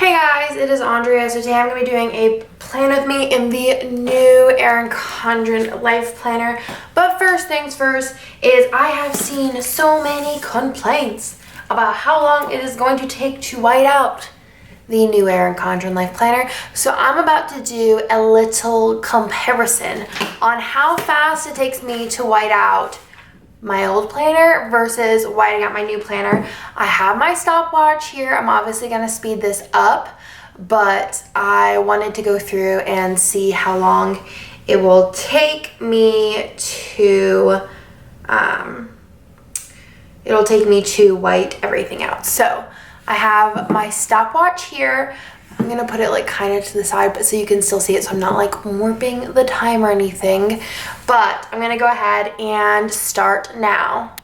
Hey guys, it is Andrea. So today I'm going to be doing a plan with me in the new Erin Condren Life Planner. But first things first is I have seen so many complaints about how long it is going to take to white out the new Erin Condren Life Planner. So I'm about to do a little comparison on how fast it takes me to white out my old planner versus whiting out my new planner. I have my stopwatch here. I'm obviously going to speed this up, but I wanted to go through and see how long it will take me to white everything out. So I have my stopwatch here. I'm gonna put it like kind of to the side, but so you can still see it, so I'm not like warping the time or anything. But I'm gonna go ahead and start now.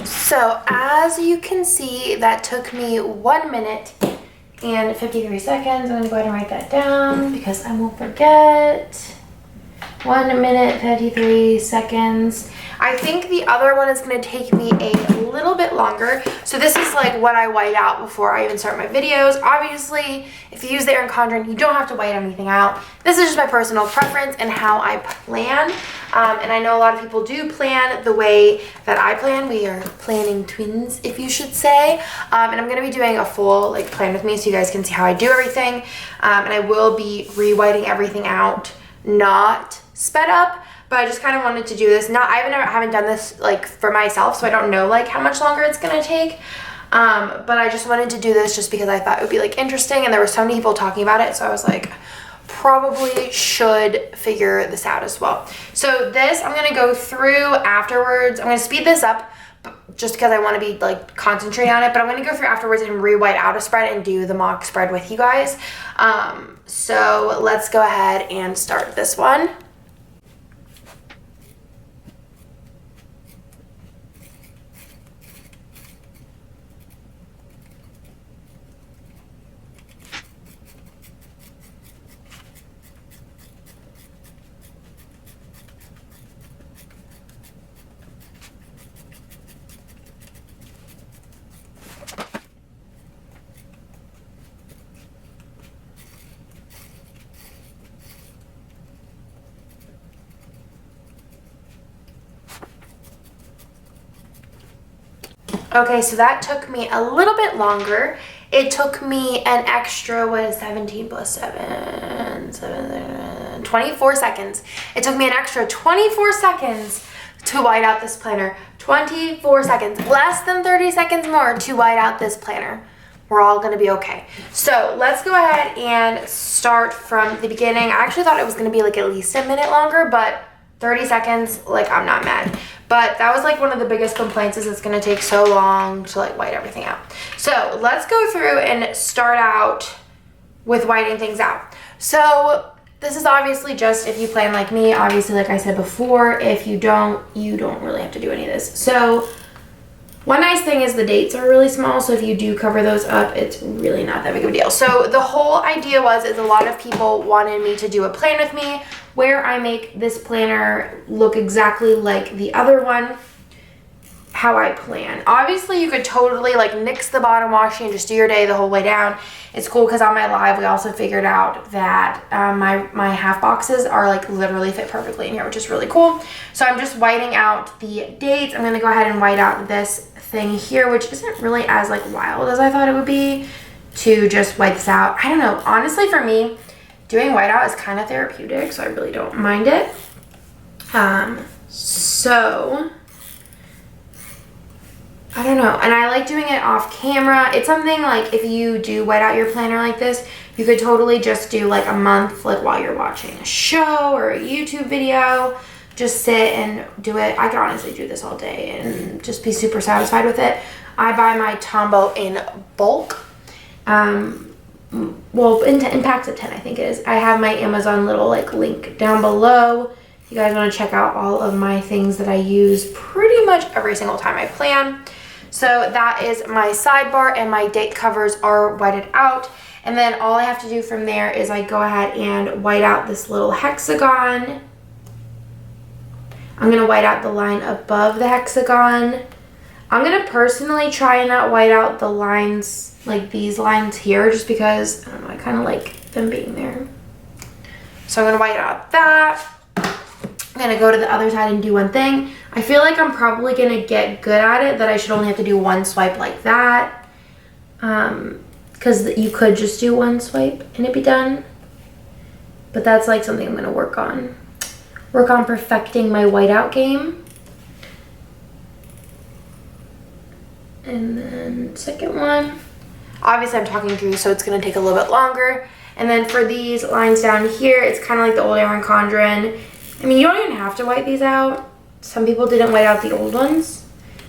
So as you can see, that took me 1 minute and 53 seconds. I'm gonna go ahead and write that down because I won't forget. 1 minute, 53 seconds. I think the other one is gonna take me a little bit longer. So this is like what I white out before I even start my videos. Obviously, if you use the Erin Condren, you don't have to white anything out. This is just my personal preference and how I plan. And I know a lot of people do plan the way that I plan. We are planning twins, if you should say. And I'm gonna be doing a full like plan with me so you guys can see how I do everything. And I will be re-whiting everything out, not sped up, but I just kind of wanted to do this. I haven't done this like for myself, so I don't know like how much longer it's gonna take. But I just wanted to do this just because I thought it would be like interesting, and there were so many people talking about it, so I was like, probably should figure this out as well. So this I'm gonna go through afterwards. I'm gonna speed this up just because I want to be like concentrate on it, but I'm gonna go through afterwards and re-white out a spread and do the mock spread with you guys. So let's go ahead and start this one. Okay, so that took me a little bit longer. It took me an extra, 17 plus 24 seconds. It took me an extra 24 seconds to white out this planner. 24 seconds, less than 30 seconds more to white out this planner. We're all gonna be okay. So let's go ahead and start from the beginning. I actually thought it was gonna be like at least a minute longer, but 30 seconds, like I'm not mad. But that was like one of the biggest complaints, is it's gonna take so long to like white everything out. So let's go through and start out with whiting things out. So this is obviously just if you plan like me. Obviously, like I said before, if you don't really have to do any of this. So one nice thing is the dates are really small, so if you do cover those up, it's really not that big of a deal. So the whole idea is a lot of people wanted me to do a plan with me where I make this planner look exactly like the other one, how I plan. Obviously, you could totally like nix the bottom washi and just do your day the whole way down. It's cool because on my live, we also figured out that my half boxes are like literally fit perfectly in here, which is really cool. So I'm just whiting out the dates. I'm gonna go ahead and white out this thing here, which isn't really as like wild as I thought it would be to just white this out. I don't know, honestly for me, doing whiteout is kind of therapeutic, so I really don't mind it. So I don't know, and I like doing it off camera. It's something like if you do white out your planner like this, you could totally just do like a month, like while you're watching a show or a YouTube video, just sit and do it. I could honestly do this all day and just be super satisfied with it. I buy my Tombow in bulk. well, in packs of 10, I think it is. I have my Amazon little like link down below. If you guys want to check out all of my things that I use pretty much every single time I plan. So that is my sidebar, and my date covers are whited out. And then all I have to do from there is I go ahead and white out this little hexagon. I'm gonna white out the line above the hexagon. I'm gonna personally try and not white out the lines, like these lines here, just because, I don't know, I kind of like them being there. So I'm gonna white out that. I'm gonna go to the other side and do one thing. I feel like I'm probably gonna get good at it, that I should only have to do one swipe like that. Because you could just do one swipe and it'd be done. But that's like something I'm gonna work on. Work on perfecting my whiteout game. And then second one. Obviously I'm talking through, so it's gonna take a little bit longer. And then for these lines down here, it's kind of like the old Erin Condren. I mean, you don't even have to white these out. Some people didn't white out the old ones.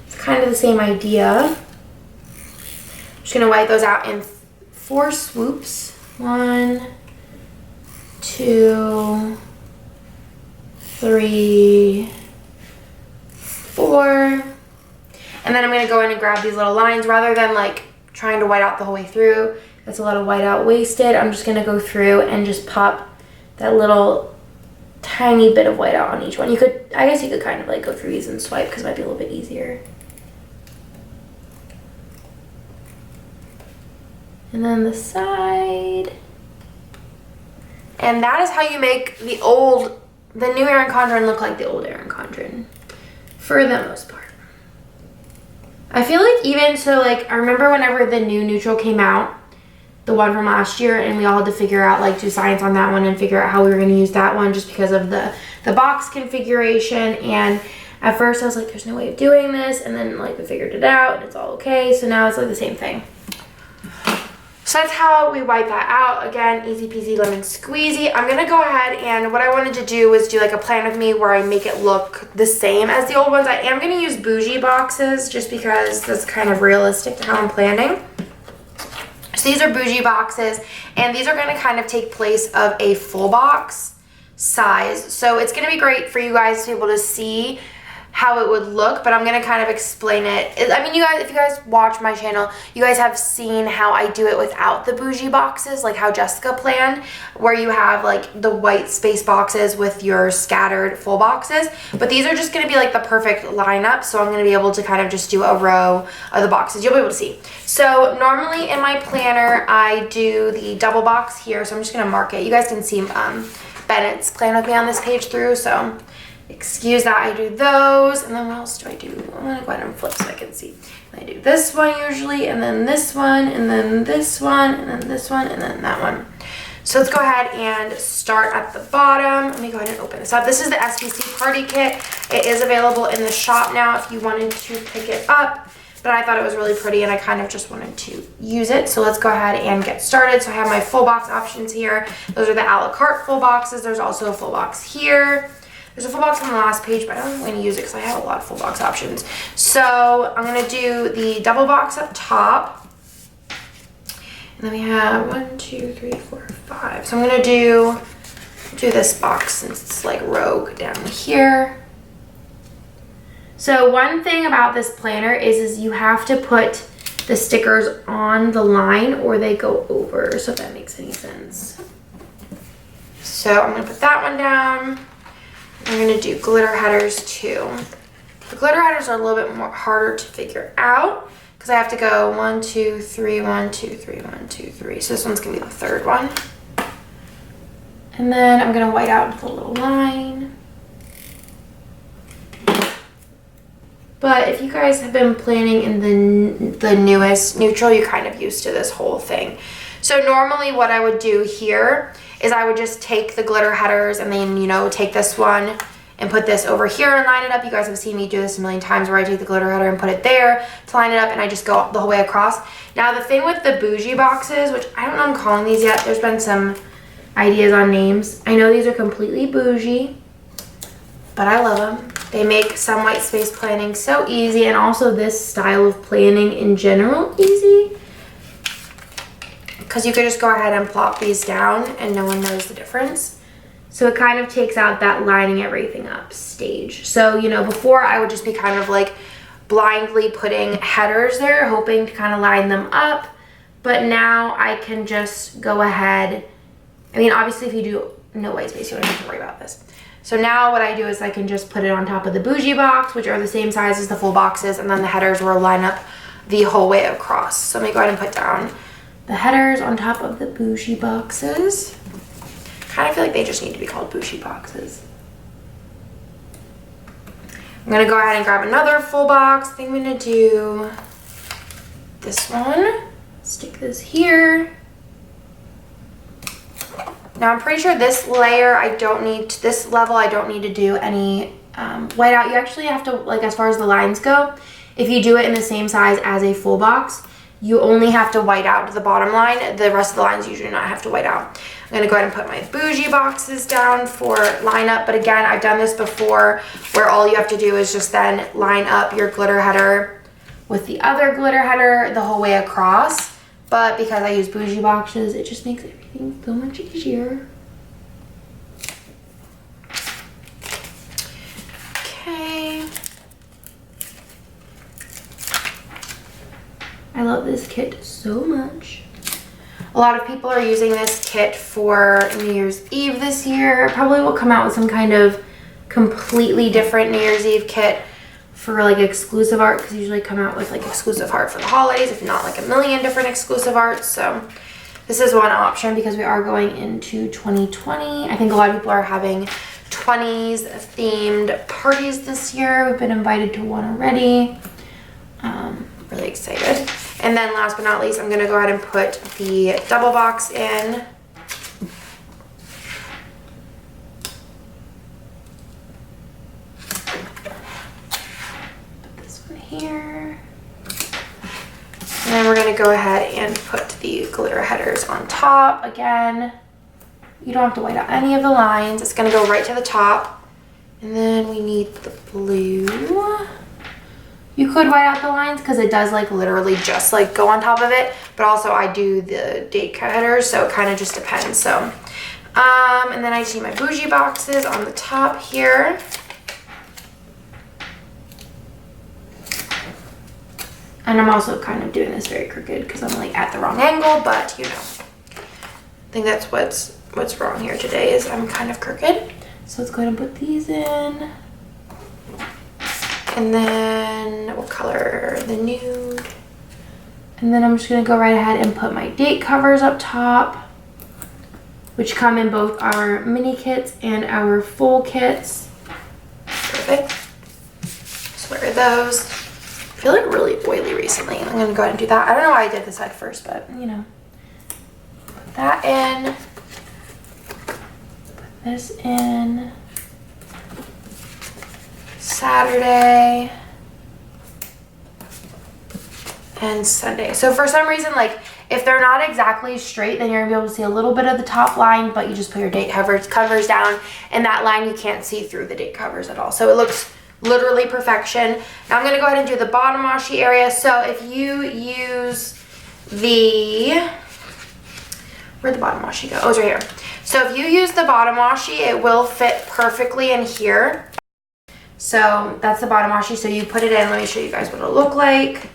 It's kind of the same idea. I'm just gonna white those out in 4 swoops. 1, 2, 3, 4. And then I'm gonna go in and grab these little lines rather than like trying to white out the whole way through. That's a lot of whiteout wasted. I'm just gonna go through and just pop that little tiny bit of whiteout on each one. You could, I guess you could kind of like go through these and swipe because it might be a little bit easier. And then the side. And that is how you make the new Erin Condren look like the old Erin Condren, for the most part. I feel like even so, like, I remember whenever the new neutral came out, the one from last year, and we all had to figure out, like, do science on that one and figure out how we were going to use that one just because of the box configuration. And at first I was like, there's no way of doing this, and then like we figured it out and it's all okay. So now it's like the same thing. So that's how we wipe that out. Again, easy peasy lemon squeezy. I'm gonna go ahead, and what I wanted to do was do like a plan with me where I make it look the same as the old ones. I am gonna use bougie boxes just because that's kind of realistic to how I'm planning. So these are bougie boxes, and these are gonna kind of take place of a full box size. So it's gonna be great for you guys to be able to see how it would look, but I'm gonna kind of explain it. I mean, you guys, if you guys watch my channel, you guys have seen how I do it without the bougie boxes, like how Jessica planned, where you have like the white space boxes with your scattered full boxes. But these are just gonna be like the perfect lineup, so I'm gonna be able to kind of just do a row of the boxes. You'll be able to see. So normally in my planner, I do the double box here, so I'm just gonna mark it. You guys can see Bennett's plan with me on this page through, so excuse that. I do those, and then what else do I do? I'm gonna go ahead and flip so I can see. I do this one usually, and then this one, and then this one, and then this one, and then that one. So let's go ahead and start at the bottom. Let me go ahead and open this up. This is the SPC Party Kit. It is available in the shop now if you wanted to pick it up, but I thought it was really pretty and I kind of just wanted to use it. So let's go ahead and get started. So I have my full box options here. Those are the a la carte full boxes. There's also a full box here. There's a full box on the last page, but I don't think I'm going to use it because I have a lot of full box options. So I'm going to do the double box up top. And then we have 1, 2, 3, 4, 5. So I'm going to do this box since it's like rogue down here. So one thing about this planner is you have to put the stickers on the line or they go over, so if that makes any sense. So I'm going to put that one down. I'm going to do glitter headers too. The glitter headers are a little bit more harder to figure out because I have to go 1, 2, 3, 1, 2, 3, 1, 2, 3. So this one's going to be the third one. And then I'm going to white out the little line. But if you guys have been planning in the newest neutral, you're kind of used to this whole thing. So normally what I would do here is I would just take the glitter headers and then, you know, take this one and put this over here and line it up. You guys have seen me do this a million times where I take the glitter header and put it there to line it up and I just go the whole way across. Now the thing with the bougie boxes, which I don't know I'm calling these yet, there's been some ideas on names. I know these are completely bougie, but I love them. They make some white space planning so easy, and also this style of planning in general easy. because you could just go ahead and plop these down and no one knows the difference. So it kind of takes out that lining everything up stage. So, you know, before I would just be kind of like blindly putting headers there, hoping to kind of line them up. But now I can just go ahead. I mean, obviously if you do no white space, you don't have to worry about this. So now what I do is I can just put it on top of the bougie box, which are the same size as the full boxes, and then the headers will line up the whole way across. So let me go ahead and put down the headers on top of the bougie boxes. Kind of feel like they just need to be called bougie boxes. I'm gonna go ahead and grab another full box. I think I'm gonna do this one. Stick this here. Now I'm pretty sure this layer, this level I don't need to do any whiteout. You actually have to, like as far as the lines go, if you do it in the same size as a full box, you only have to white out the bottom line. The rest of the lines you do not have to white out. I'm gonna go ahead and put my bougie boxes down for line up. But again, I've done this before where all you have to do is just then line up your glitter header with the other glitter header the whole way across. But because I use bougie boxes, it just makes everything so much easier. Okay. I love this kit so much. A lot of people are using this kit for New Year's Eve this year. Probably will come out with some kind of completely different New Year's Eve kit for like exclusive art, because usually come out with like exclusive art for the holidays, if not like a million different exclusive arts. So this is one option because we are going into 2020. I think a lot of people are having 20s themed parties this year. We've been invited to one already. Really excited. And then last but not least, I'm gonna go ahead and put the double box in. Put this one here. And then we're gonna go ahead and put the glitter headers on top. Again, you don't have to white out any of the lines. It's gonna go right to the top. And then we need the blue. You could white out the lines because it does like literally just like go on top of it, but also I do the date headers, so it kind of just depends. So and then I just need my bougie boxes on the top here. And I'm also kind of doing this very crooked because I'm like at the wrong angle, but you know, I think that's what's wrong here today is I'm kind of crooked. So let's go ahead and put these in. And then what color? The nude. And then I'm just gonna go right ahead and put my date covers up top, which come in both our mini kits and our full kits. Perfect. Just wear those. I feel like really oily recently. I'm gonna go ahead and do that. I don't know why I did this side first, but you know. Put that in. Put this in. Saturday and Sunday. So for some reason, like if they're not exactly straight, then you're gonna be able to see a little bit of the top line, but you just put your date covers down, and that line you can't see through the date covers at all. So it looks literally perfection. Now I'm gonna go ahead and do the bottom washi area. So if you use where'd the bottom washi go? Oh, it's right here. So if you use the bottom washi, it will fit perfectly in here. So that's the bottom washi. So you put it in. Let me show you guys what it'll look like.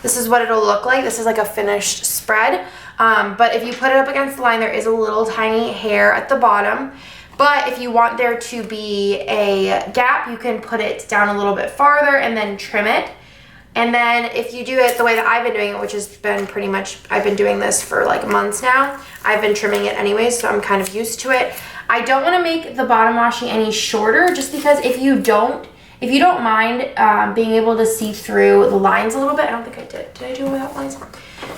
This is what it'll look like. This is like a finished spread. But if you put it up against the line, there is a little tiny hair at the bottom. But if you want there to be a gap, you can put it down a little bit farther and then trim it. And then if you do it the way that I've been doing it, which has been pretty much, I've been doing this for like months now. I've been trimming it anyways, so I'm kind of used to it. I don't want to make the bottom washi any shorter, just because if you don't mind being able to see through the lines a little bit. I don't think I did. Did I do it without lines?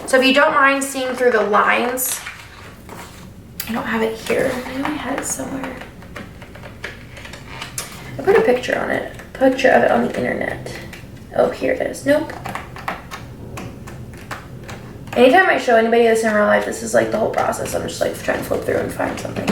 So if you don't mind seeing through the lines, I don't have it here. I know I had it somewhere. I put a picture on it. Picture of it on the internet. Oh, here it is. Nope. Anytime I show anybody this in real life, this is like the whole process. I'm just like trying to flip through and find something.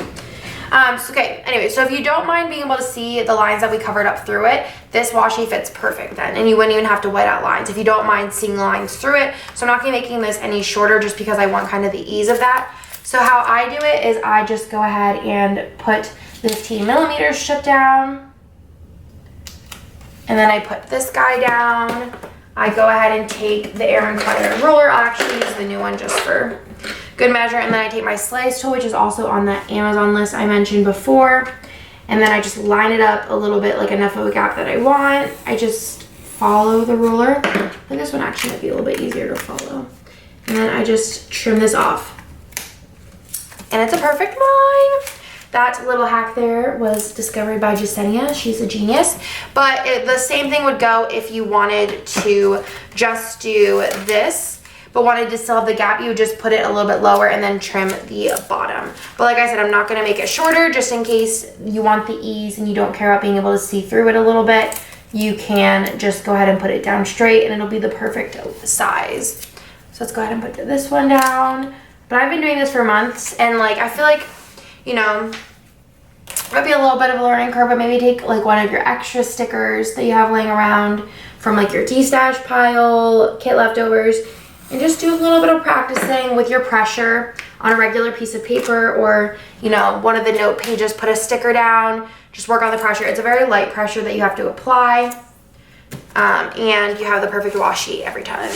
Okay, anyway, so if you don't mind being able to see the lines that we covered up through it, this washi fits perfect then, and you wouldn't even have to white out lines if you don't mind seeing lines through it. So I'm not gonna be making this any shorter just because I want kind of the ease of that. So how I do it is I just go ahead and put 15 millimeter strip down, and then I put this guy down. I go ahead and take the Erin Condren ruler. I'll actually use the new one just for good measure, and then I take my slice tool, which is also on that Amazon list I mentioned before, and then I just line it up a little bit, like enough of a gap that I want. I just follow the ruler. I think this one actually might be a little bit easier to follow. And then I just trim this off. And it's a perfect line. That little hack there was discovered by Jasenia. She's a genius. But the same thing would go if you wanted to just do this, but wanted to still have the gap. You would just put it a little bit lower and then trim the bottom. But like I said, I'm not going to make it shorter just in case you want the ease and you don't care about being able to see through it a little bit. You can just go ahead and put it down straight and it'll be the perfect size. So let's go ahead and put this one down. But I've been doing this for months, and like I feel like, you know, it might be a little bit of a learning curve, but maybe take like one of your extra stickers that you have laying around from like your tea stash pile, kit leftovers, and just do a little bit of practicing with your pressure on a regular piece of paper, or, you know, one of the note pages, put a sticker down, just work on the pressure. It's a very light pressure that you have to apply, and you have the perfect washi every time.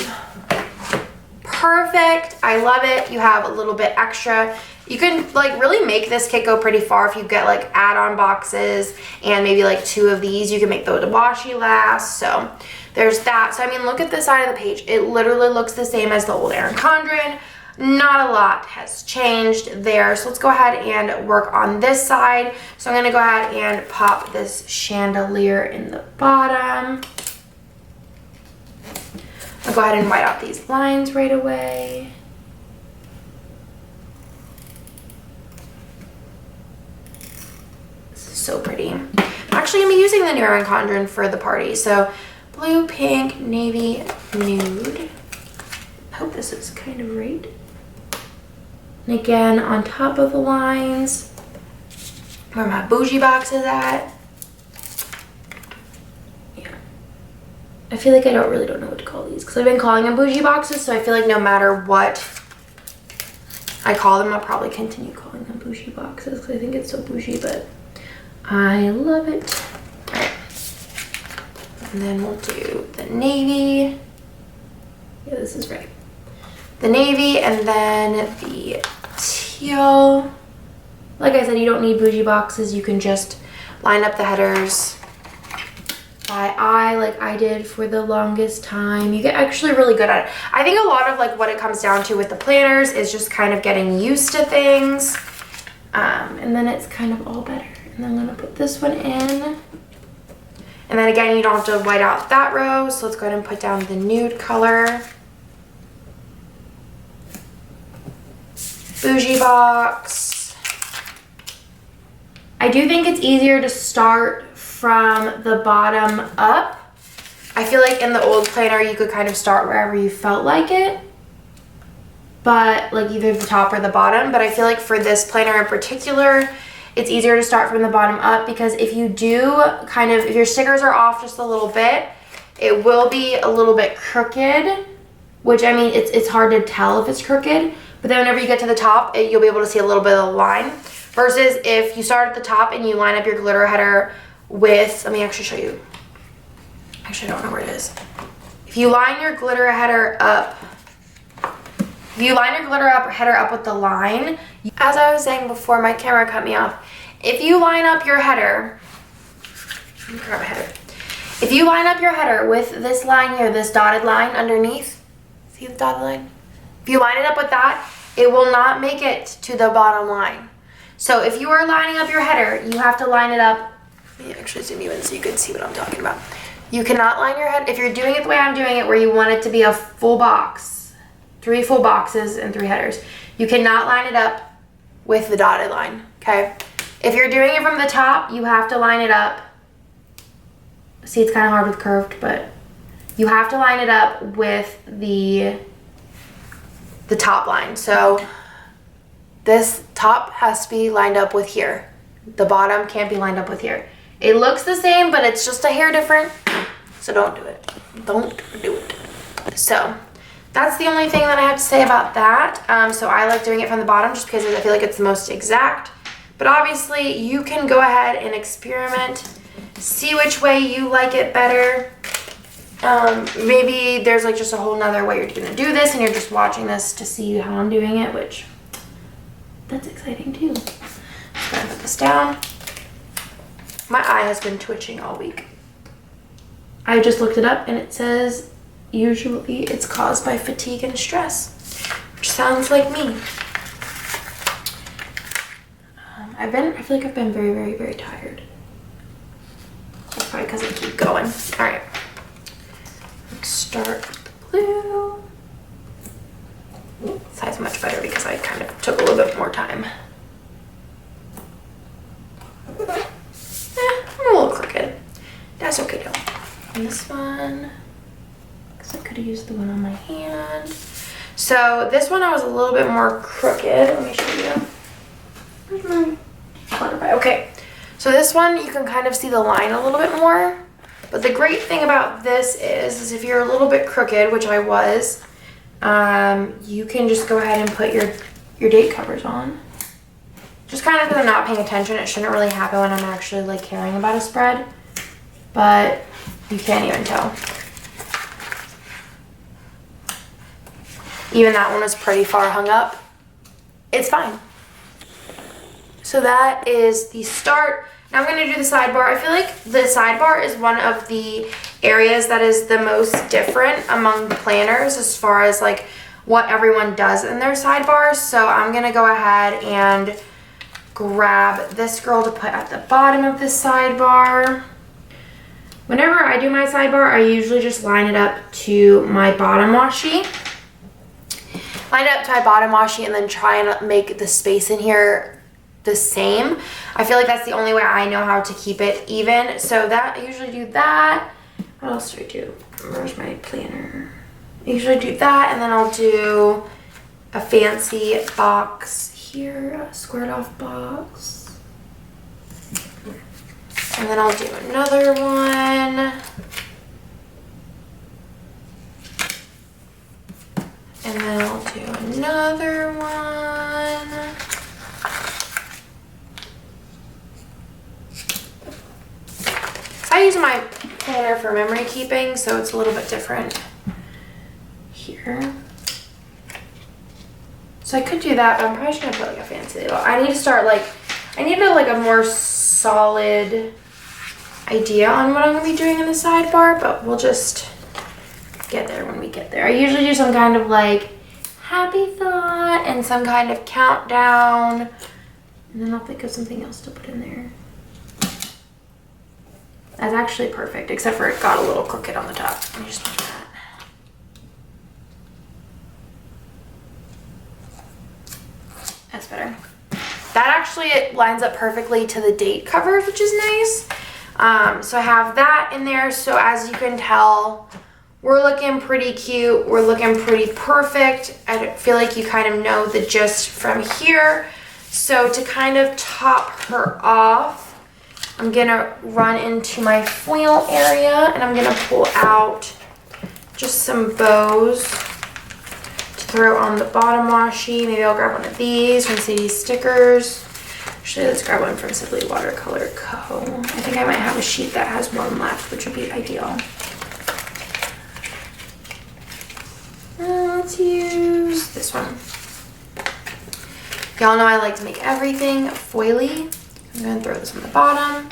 Perfect. I love it. You have a little bit extra. You can like really make this kit go pretty far if you get like add-on boxes and maybe like 2 of these. You can make the washi last. So there's that. So I mean, look at the side of the page. It literally looks the same as the old Erin Condren. Not a lot has changed there. So let's go ahead and work on this side. So I'm going to go ahead and pop this chandelier in the bottom. I'll go ahead and white out these lines right away. This is so pretty. I'm actually going to be using the new Erin Condren for the party. So blue, pink, navy, nude. I hope this is kind of right. And again, on top of the lines, where my bougie box is at. I feel like I really don't know what to call these because I've been calling them bougie boxes, so I feel like no matter what I call them, I'll probably continue calling them bougie boxes because I think it's so bougie, but I love it. All right. And then we'll do the navy. Yeah, this is right. The navy and then the teal. Like I said, you don't need bougie boxes. You can just line up the headers by eye like I did for the longest time. You get actually really good at it. I think a lot of like what it comes down to with the planners is just kind of getting used to things, and then it's kind of all better. And then I'm gonna put this one in, and then again, you don't have to white out that row, so let's go ahead and put down the nude color. Bougie box. I do think it's easier to start from the bottom up. I feel like in the old planner you could kind of start wherever you felt like it, but like either the top or the bottom. But I feel like for this planner in particular, it's easier to start from the bottom up, because if you do kind of, if your stickers are off just a little bit, it will be a little bit crooked, which I mean, it's hard to tell if it's crooked, but then whenever you get to the top, you'll be able to see a little bit of the line, versus if you start at the top and you line up your glitter header with, let me actually show you. Actually, I don't know where it is. If you line your glitter header up, header up with the line, as I was saying before, my camera cut me off. If you line up your header, let me grab a header. If you line up your header with this line here, this dotted line underneath, see the dotted line? If you line it up with that, it will not make it to the bottom line. So if you are lining up your header, you have to line it up. Let me actually zoom you in so you can see what I'm talking about. You cannot line your head, if you're doing it the way I'm doing it, where you want it to be a full box, 3 full boxes and 3 headers, you cannot line it up with the dotted line, okay? If you're doing it from the top, you have to line it up. See, it's kind of hard with curved, but you have to line it up with the top line. So this top has to be lined up with here. The bottom can't be lined up with here. It looks the same, but it's just a hair different. So don't do it. Don't do it. So that's the only thing that I have to say about that. So I like doing it from the bottom just because I feel like it's the most exact. But obviously you can go ahead and experiment, see which way you like it better. Maybe there's like just a whole nother way you're gonna do this and you're just watching this to see how I'm doing it, which that's exciting too. Just gonna put this down. My eye has been twitching all week. I just looked it up and it says usually it's caused by fatigue and stress, which sounds like me. I feel like I've been very, very, very tired. That's probably because I keep going. All right, let's start with the blue. This side's much better because I kind of took a little bit more time. I'm a little crooked. That's okay though. And this one, because I could have used the one on my hand. So this one I was a little bit more crooked. Let me show you. Where's my butterfly? Okay, so this one you can kind of see the line a little bit more. But the great thing about this is if you're a little bit crooked, which I was, you can just go ahead and put your date covers on. Just kind of because I'm not paying attention. It shouldn't really happen when I'm actually like caring about a spread. But you can't even tell. Even that one was pretty far hung up. It's fine. So that is the start. Now I'm going to do the sidebar. I feel like the sidebar is one of the areas that is the most different among the planners as far as like what everyone does in their sidebars. So I'm going to go ahead and grab this girl to put at the bottom of the sidebar. Whenever I do my sidebar, I usually just line it up to my bottom washi. Line it up to my bottom washi and then try and make the space in here the same. I feel like that's the only way I know how to keep it even. So that I usually do that. What else do I do? Where's my planner? I usually do that, and then I'll do a fancy box here, a squared off box. And then I'll do another one. And then I'll do another one. I use my planner for memory keeping, so it's a little bit different here. So I could do that, but I'm probably just gonna put like a fancy little. I need to start like, I need a more solid idea on what I'm gonna be doing in the sidebar, but we'll just get there when we get there. I usually do some kind of like happy thought and some kind of countdown, and then I'll think of something else to put in there. That's actually perfect, except for it got a little crooked on the top. Let me just do that. That's better. That actually it lines up perfectly to the date covers, which is nice. So I have that in there. So as you can tell, we're looking pretty cute. We're looking pretty perfect. I feel like you kind of know the gist from here. So to kind of top her off, I'm gonna run into my foil area and I'm gonna pull out just some bows to throw on the bottom washi. Maybe I'll grab one of these from Sadie's Stickers. Actually, let's grab one from Simply Watercolor Co. I think I might have a sheet that has one left, which would be ideal. Let's use this one. Y'all know I like to make everything foily. I'm going to throw this on the bottom.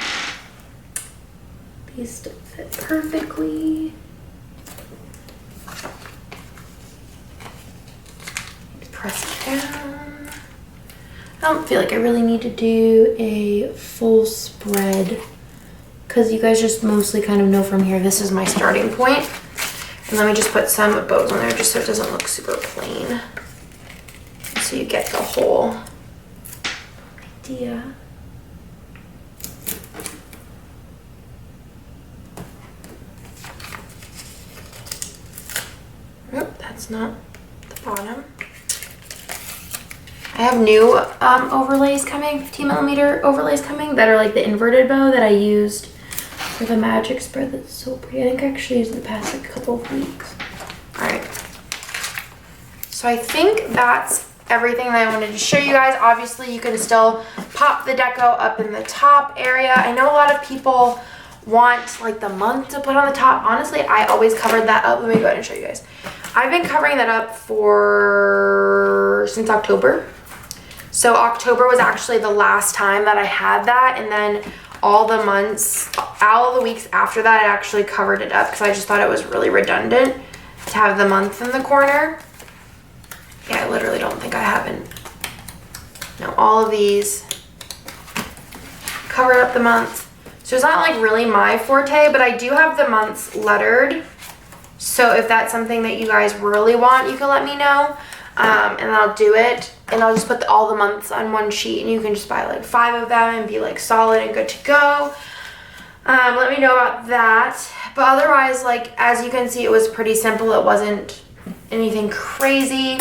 These fit perfectly. Press it down. I don't feel like I really need to do a full spread because you guys just mostly kind of know from here this is my starting point. And let me just put some bows on there just so it doesn't look super plain. So you get the whole idea. Nope, that's not the bottom. I I have new overlays coming, 15mm overlays coming that are like the inverted bow that I used for the magic spread. That's so pretty. I think I actually used it the past like couple of weeks. All right. So I think that's everything that I wanted to show you guys. Obviously, you can still pop the deco up in the top area. I know a lot of people want like the month to put on the top. Honestly, I always covered that up. Let me go ahead and show you guys. I've been covering that up since October. So October was actually the last time that I had that, and then all the weeks after that, I actually covered it up because I just thought it was really redundant to have the month in the corner. Yeah, I literally don't think I haven't. No, all of these covered up the months. So it's not like really my forte, but I do have the months lettered. So if that's something that you guys really want, you can let me know. And I'll do it. And I'll just put all the months on one sheet, and you can just buy like 5 of them and be like solid and good to go. Let me know about that. But otherwise, like, as you can see, it was pretty simple. It wasn't anything crazy.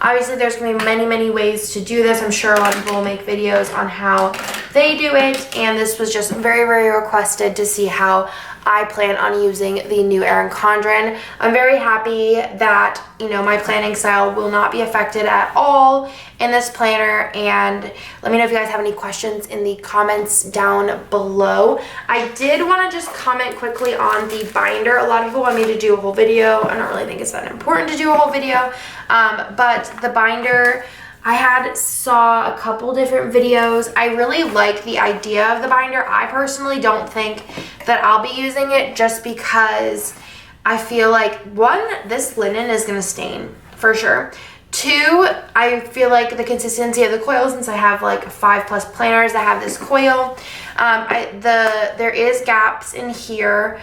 Obviously, there's going to be many, many ways to do this. I'm sure a lot of people will make videos on how they do it. And this was just very, very requested to see how I plan on using the new Erin Condren. I'm very happy that, you know, my planning style will not be affected at all in this planner. And let me know if you guys have any questions in the comments down below. I did want to just comment quickly on the binder. A lot of people want me to do a whole video. I don't really think it's that important to do a whole video, but the binder, I saw a couple different videos. I really like the idea of the binder. I personally don't think that I'll be using it just because I feel like, one, this linen is gonna stain for sure. 2, I feel like the consistency of the coil, since I have like 5+ planners that have this coil, there is gaps in here,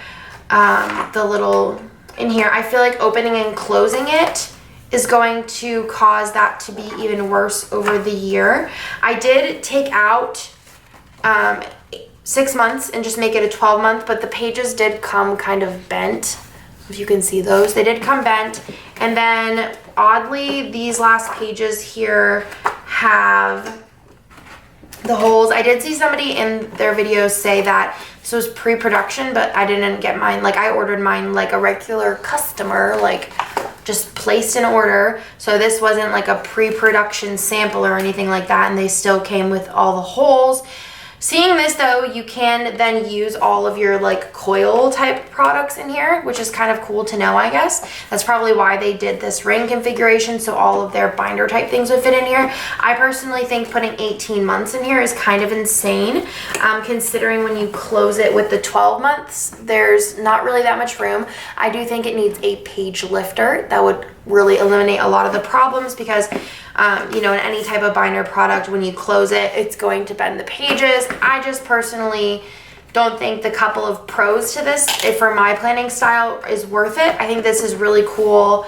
in here. I feel like opening and closing it is going to cause that to be even worse over the year. I did take out 6 months and just make it a 12-month, but the pages did come kind of bent. If you can see those, they did come bent. And then oddly, these last pages here have the holes. I did see somebody in their videos say that this was pre-production, but I didn't get mine. Like, I ordered mine like a regular customer, like just placed an order. So this wasn't like a pre-production sample or anything like that, and they still came with all the holes. Seeing this though, you can then use all of your like coil type products in here, which is kind of cool to know, I guess. That's probably why they did this ring configuration, so all of their binder type things would fit in here. I personally think putting 18 months in here is kind of insane, considering when you close it with the 12 months, there's not really that much room. I do think it needs a page lifter that would really eliminate a lot of the problems because you know, in any type of binder product, when you close it, it's going to bend the pages. I just personally don't think the couple of pros to this, for my planning style, is worth it. I think this is really cool.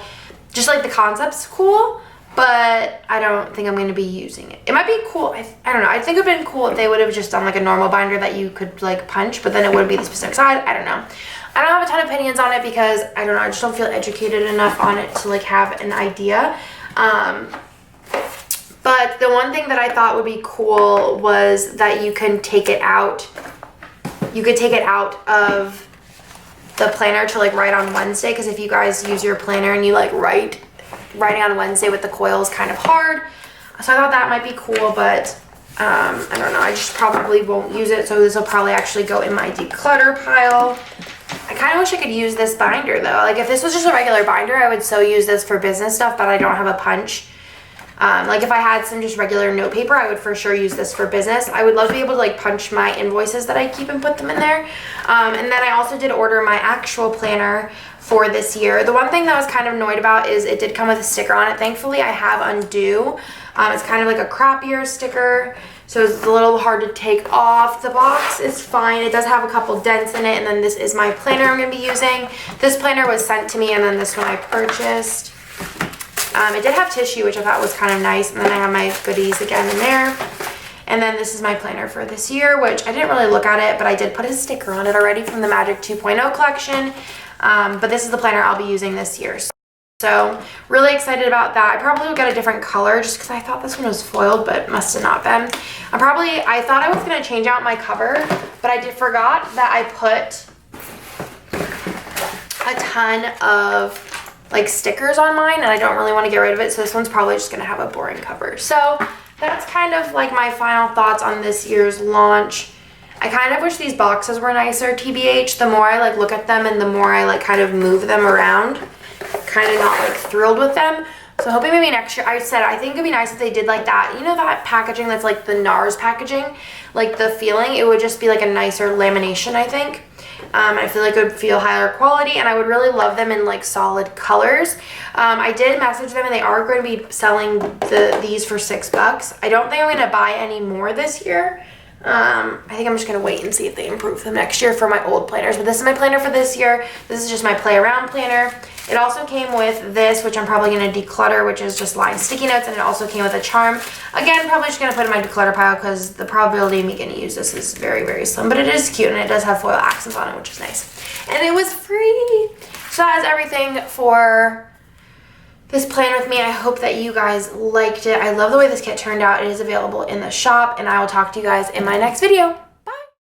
Just like the concept's cool, but I don't think I'm going to be using it. It might be cool. I don't know. I think it would have been cool if they would have just done like a normal binder that you could like punch, but then it wouldn't be the specific size. I don't know. I don't have a ton of opinions on it because I don't know. I just don't feel educated enough on it to like have an idea. But the one thing that I thought would be cool was that you can take it out. You could take it out of the planner to like write on Wednesday, because if you guys use your planner and you like writing on Wednesday with the coil is kind of hard. So I thought that might be cool, but I don't know. I just probably won't use it, so this will probably actually go in my declutter pile. I kind of wish I could use this binder though. Like if this was just a regular binder, I would so use this for business stuff, but I don't have a punch. Like if I had some just regular note paper, I would for sure use this for business. I would love to be able to like punch my invoices that I keep and put them in there. And then I also did order my actual planner for this year. The one thing that I was kind of annoyed about is it did come with a sticker on it. Thankfully, I have undo. It's kind of like a crappier sticker, so it's a little hard to take off. The box is fine. It does have a couple dents in it, and then this is my planner I'm going to be using. This planner was sent to me, and then this one I purchased. It did have tissue, which I thought was kind of nice, and then I have my goodies again in there. And then this is my planner for this year, which I didn't really look at it, but I did put a sticker on it already from the Magic 2.0 collection. But this is the planner I'll be using this year. So really excited about that. I probably would get a different color just because I thought this one was foiled, but must have not been. I thought I was gonna change out my cover, but I forgot that I put a ton of like stickers on mine and I don't really want to get rid of it. So this one's probably just gonna have a boring cover. So that's kind of like my final thoughts on this year's launch. I kind of wish these boxes were nicer, TBH. The more I like look at them and the more I like kind of move them around, kind of not like thrilled with them. So hoping maybe next year, I think it'd be nice if they did like that, you know, that packaging that's like the NARS packaging, like the feeling, it would just be like a nicer lamination, I think. I feel like it would feel higher quality and I would really love them in like solid colors. I did message them and they are going to be selling these for $6. I don't think I'm going to buy any more this year. I think I'm just going to wait and see if they improve them next year for my old planners. But this is my planner for this year. This is just my play around planner. It also came with this, which I'm probably going to declutter, which is just lined sticky notes. And it also came with a charm. Again, probably just going to put it in my declutter pile because the probability of me getting to use this is very, very slim. But it is cute and it does have foil accents on it, which is nice. And it was free. So that is everything for this plan with me. I hope that you guys liked it. I love the way this kit turned out. It is available in the shop and I will talk to you guys in my next video.